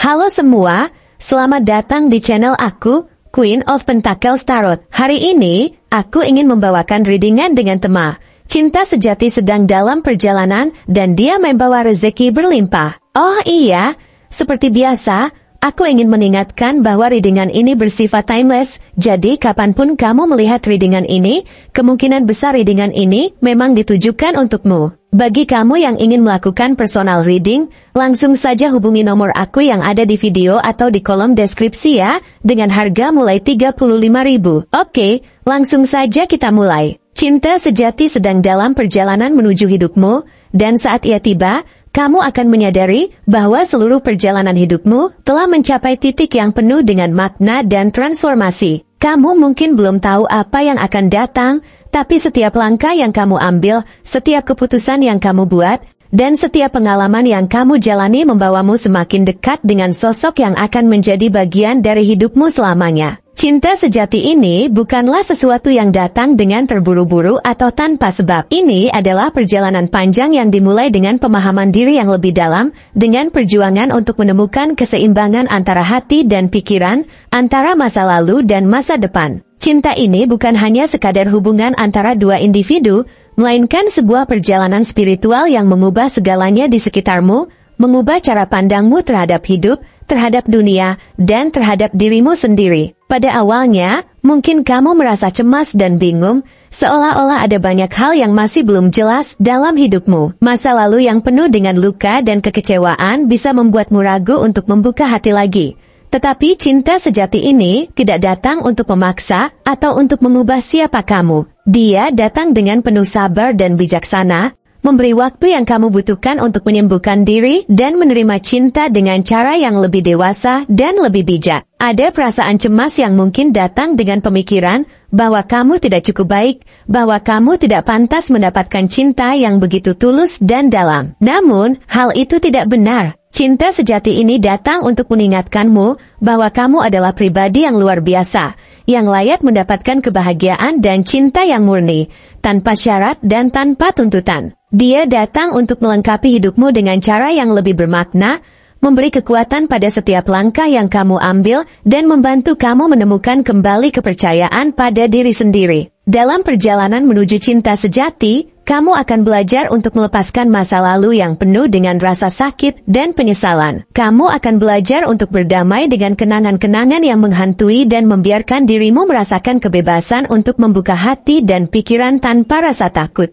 Halo semua, selamat datang di channel aku, Queen of Pentacles Tarot. Hari ini, aku ingin membawakan readingan dengan tema Cinta sejati sedang dalam perjalanan dan dia membawa rezeki berlimpah. Oh iya, seperti biasa, aku ingin mengingatkan bahwa readingan ini bersifat timeless, jadi kapanpun kamu melihat readingan ini, kemungkinan besar readingan ini memang ditujukan untukmu. Bagi kamu yang ingin melakukan personal reading, langsung saja hubungi nomor aku yang ada di video atau di kolom deskripsi ya, dengan harga mulai 35.000. Oke, langsung saja kita mulai. Cinta sejati sedang dalam perjalanan menuju hidupmu, dan saat ia tiba, kamu akan menyadari bahwa seluruh perjalanan hidupmu telah mencapai titik yang penuh dengan makna dan transformasi. Kamu mungkin belum tahu apa yang akan datang, tapi setiap langkah yang kamu ambil, setiap keputusan yang kamu buat, dan setiap pengalaman yang kamu jalani membawamu semakin dekat dengan sosok yang akan menjadi bagian dari hidupmu selamanya. Cinta sejati ini bukanlah sesuatu yang datang dengan terburu-buru atau tanpa sebab. Ini adalah perjalanan panjang yang dimulai dengan pemahaman diri yang lebih dalam, dengan perjuangan untuk menemukan keseimbangan antara hati dan pikiran, antara masa lalu dan masa depan. Cinta ini bukan hanya sekadar hubungan antara dua individu, melainkan sebuah perjalanan spiritual yang mengubah segalanya di sekitarmu, mengubah cara pandangmu terhadap hidup, terhadap dunia, dan terhadap dirimu sendiri. Pada awalnya, mungkin kamu merasa cemas dan bingung, seolah-olah ada banyak hal yang masih belum jelas dalam hidupmu. Masa lalu yang penuh dengan luka dan kekecewaan bisa membuatmu ragu untuk membuka hati lagi. Tetapi cinta sejati ini tidak datang untuk memaksa atau untuk mengubah siapa kamu. Dia datang dengan penuh sabar dan bijaksana, memberi waktu yang kamu butuhkan untuk menyembuhkan diri dan menerima cinta dengan cara yang lebih dewasa dan lebih bijak. Ada perasaan cemas yang mungkin datang dengan pemikiran bahwa kamu tidak cukup baik, bahwa kamu tidak pantas mendapatkan cinta yang begitu tulus dan dalam. Namun, hal itu tidak benar. Cinta sejati ini datang untuk mengingatkanmu bahwa kamu adalah pribadi yang luar biasa, yang layak mendapatkan kebahagiaan dan cinta yang murni, tanpa syarat dan tanpa tuntutan. Dia datang untuk melengkapi hidupmu dengan cara yang lebih bermakna, memberi kekuatan pada setiap langkah yang kamu ambil, dan membantu kamu menemukan kembali kepercayaan pada diri sendiri. Dalam perjalanan menuju cinta sejati, kamu akan belajar untuk melepaskan masa lalu yang penuh dengan rasa sakit dan penyesalan. Kamu akan belajar untuk berdamai dengan kenangan-kenangan yang menghantui dan membiarkan dirimu merasakan kebebasan untuk membuka hati dan pikiran tanpa rasa takut.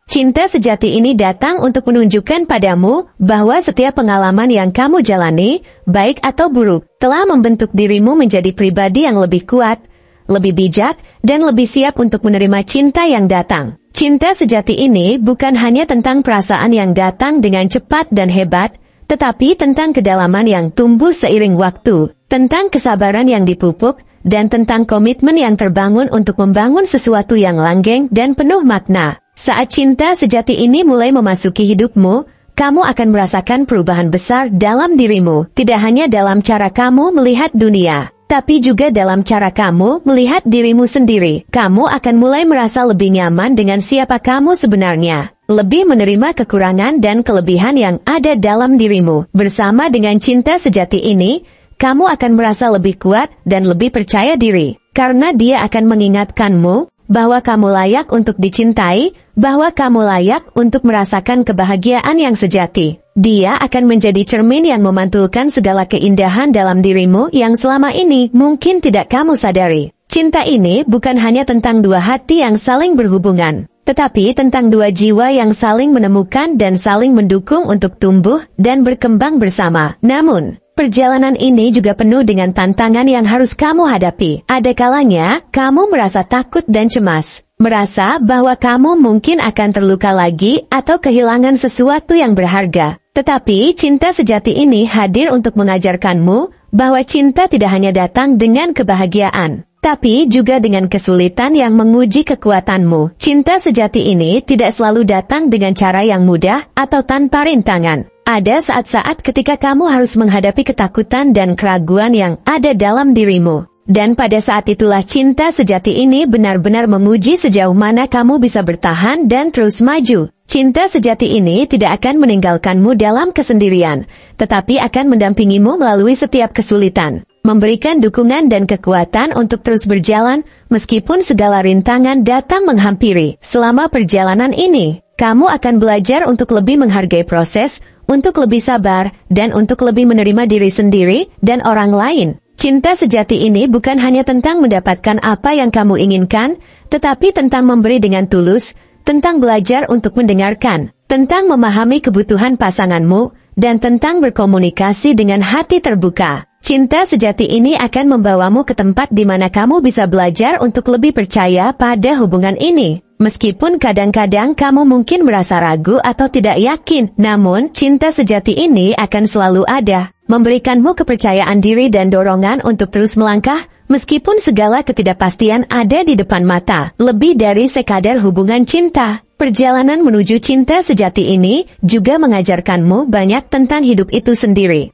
Cinta sejati ini datang untuk menunjukkan padamu bahwa setiap pengalaman yang kamu jalani, baik atau buruk, telah membentuk dirimu menjadi pribadi yang lebih kuat, lebih bijak, dan lebih siap untuk menerima cinta yang datang. Cinta sejati ini bukan hanya tentang perasaan yang datang dengan cepat dan hebat, tetapi tentang kedalaman yang tumbuh seiring waktu, tentang kesabaran yang dipupuk, dan tentang komitmen yang terbangun untuk membangun sesuatu yang langgeng dan penuh makna. Saat cinta sejati ini mulai memasuki hidupmu, kamu akan merasakan perubahan besar dalam dirimu, tidak hanya dalam cara kamu melihat dunia, tapi juga dalam cara kamu melihat dirimu sendiri. Kamu akan mulai merasa lebih nyaman dengan siapa kamu sebenarnya, lebih menerima kekurangan dan kelebihan yang ada dalam dirimu. Bersama dengan cinta sejati ini, kamu akan merasa lebih kuat dan lebih percaya diri, karena dia akan mengingatkanmu bahwa kamu layak untuk dicintai, bahwa kamu layak untuk merasakan kebahagiaan yang sejati. Dia akan menjadi cermin yang memantulkan segala keindahan dalam dirimu yang selama ini mungkin tidak kamu sadari. Cinta ini bukan hanya tentang dua hati yang saling berhubungan, tetapi tentang dua jiwa yang saling menemukan dan saling mendukung untuk tumbuh dan berkembang bersama. Namun, perjalanan ini juga penuh dengan tantangan yang harus kamu hadapi. Ada kalanya, kamu merasa takut dan cemas. Merasa bahwa kamu mungkin akan terluka lagi atau kehilangan sesuatu yang berharga. Tetapi, cinta sejati ini hadir untuk mengajarkanmu bahwa cinta tidak hanya datang dengan kebahagiaan, tapi juga dengan kesulitan yang menguji kekuatanmu. Cinta sejati ini tidak selalu datang dengan cara yang mudah atau tanpa rintangan. Ada saat-saat ketika kamu harus menghadapi ketakutan dan keraguan yang ada dalam dirimu. Dan pada saat itulah cinta sejati ini benar-benar menguji sejauh mana kamu bisa bertahan dan terus maju. Cinta sejati ini tidak akan meninggalkanmu dalam kesendirian, tetapi akan mendampingimu melalui setiap kesulitan, memberikan dukungan dan kekuatan untuk terus berjalan, meskipun segala rintangan datang menghampiri. Selama perjalanan ini, kamu akan belajar untuk lebih menghargai proses, untuk lebih sabar, dan untuk lebih menerima diri sendiri dan orang lain. Cinta sejati ini bukan hanya tentang mendapatkan apa yang kamu inginkan, tetapi tentang memberi dengan tulus, tentang belajar untuk mendengarkan, tentang memahami kebutuhan pasanganmu, dan tentang berkomunikasi dengan hati terbuka. Cinta sejati ini akan membawamu ke tempat di mana kamu bisa belajar untuk lebih percaya pada hubungan ini. Meskipun kadang-kadang kamu mungkin merasa ragu atau tidak yakin, namun cinta sejati ini akan selalu ada, memberikanmu kepercayaan diri dan dorongan untuk terus melangkah, meskipun segala ketidakpastian ada di depan mata. Lebih dari sekadar hubungan cinta, perjalanan menuju cinta sejati ini juga mengajarkanmu banyak tentang hidup itu sendiri.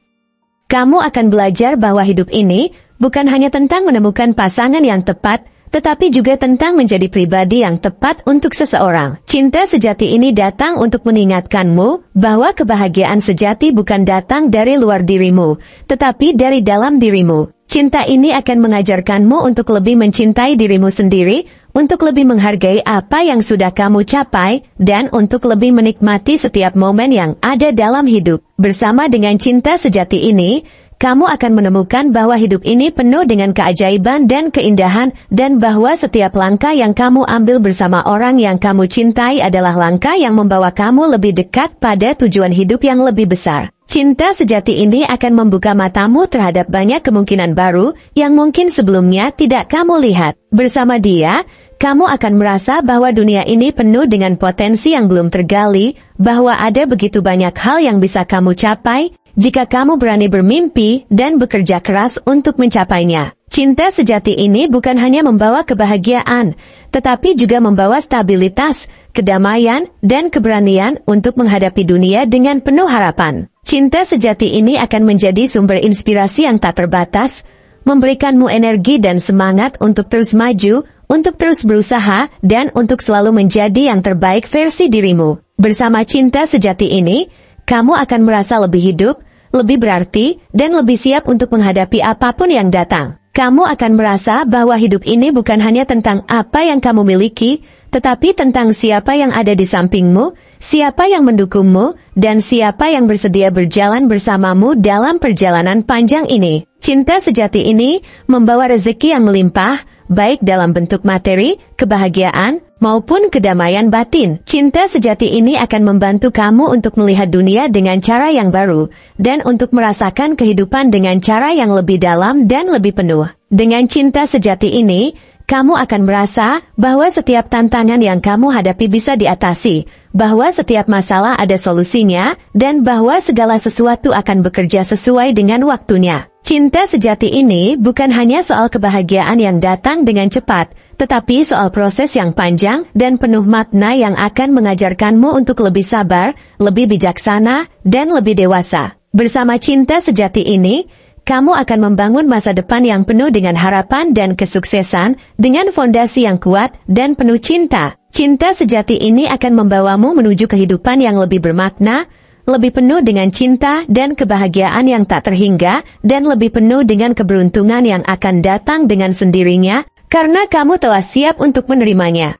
Kamu akan belajar bahwa hidup ini bukan hanya tentang menemukan pasangan yang tepat, tetapi juga tentang menjadi pribadi yang tepat untuk seseorang. Cinta sejati ini datang untuk mengingatkanmu bahwa kebahagiaan sejati bukan datang dari luar dirimu, tetapi dari dalam dirimu. Cinta ini akan mengajarkanmu untuk lebih mencintai dirimu sendiri, untuk lebih menghargai apa yang sudah kamu capai, dan untuk lebih menikmati setiap momen yang ada dalam hidup. Bersama dengan cinta sejati ini, kamu akan menemukan bahwa hidup ini penuh dengan keajaiban dan keindahan, dan bahwa setiap langkah yang kamu ambil bersama orang yang kamu cintai adalah langkah yang membawa kamu lebih dekat pada tujuan hidup yang lebih besar. Cinta sejati ini akan membuka matamu terhadap banyak kemungkinan baru yang mungkin sebelumnya tidak kamu lihat. Bersama dia, kamu akan merasa bahwa dunia ini penuh dengan potensi yang belum tergali, bahwa ada begitu banyak hal yang bisa kamu capai, jika kamu berani bermimpi dan bekerja keras untuk mencapainya. Cinta sejati ini bukan hanya membawa kebahagiaan, tetapi juga membawa stabilitas, kedamaian, dan keberanian untuk menghadapi dunia dengan penuh harapan. Cinta sejati ini akan menjadi sumber inspirasi yang tak terbatas, memberikanmu energi dan semangat untuk terus maju, untuk terus berusaha, dan untuk selalu menjadi yang terbaik versi dirimu. Bersama cinta sejati ini, kamu akan merasa lebih hidup, lebih berarti, dan lebih siap untuk menghadapi apapun yang datang. Kamu akan merasa bahwa hidup ini bukan hanya tentang apa yang kamu miliki, tetapi tentang siapa yang ada di sampingmu, siapa yang mendukungmu, dan siapa yang bersedia berjalan bersamamu dalam perjalanan panjang ini. Cinta sejati ini membawa rezeki yang melimpah, baik dalam bentuk materi, kebahagiaan, maupun kedamaian batin. Cinta sejati ini akan membantu kamu untuk melihat dunia dengan cara yang baru, dan untuk merasakan kehidupan dengan cara yang lebih dalam dan lebih penuh. Dengan cinta sejati ini, kamu akan merasa bahwa setiap tantangan yang kamu hadapi bisa diatasi, bahwa setiap masalah ada solusinya, dan bahwa segala sesuatu akan bekerja sesuai dengan waktunya. Cinta sejati ini bukan hanya soal kebahagiaan yang datang dengan cepat, tetapi soal proses yang panjang dan penuh makna yang akan mengajarkanmu untuk lebih sabar, lebih bijaksana, dan lebih dewasa. Bersama cinta sejati ini, kamu akan membangun masa depan yang penuh dengan harapan dan kesuksesan, dengan fondasi yang kuat dan penuh cinta. Cinta sejati ini akan membawamu menuju kehidupan yang lebih bermakna, lebih penuh dengan cinta dan kebahagiaan yang tak terhingga, dan lebih penuh dengan keberuntungan yang akan datang dengan sendirinya, karena kamu telah siap untuk menerimanya.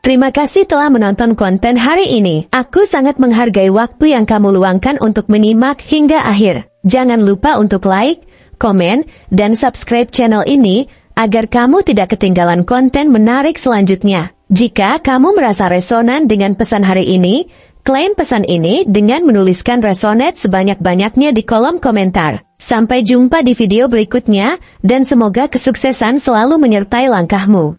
Terima kasih telah menonton konten hari ini. Aku sangat menghargai waktu yang kamu luangkan untuk menyimak hingga akhir. Jangan lupa untuk like, komen, dan subscribe channel ini, agar kamu tidak ketinggalan konten menarik selanjutnya. Jika kamu merasa resonan dengan pesan hari ini, klaim pesan ini dengan menuliskan resonate sebanyak-banyaknya di kolom komentar. Sampai jumpa di video berikutnya, dan semoga kesuksesan selalu menyertai langkahmu.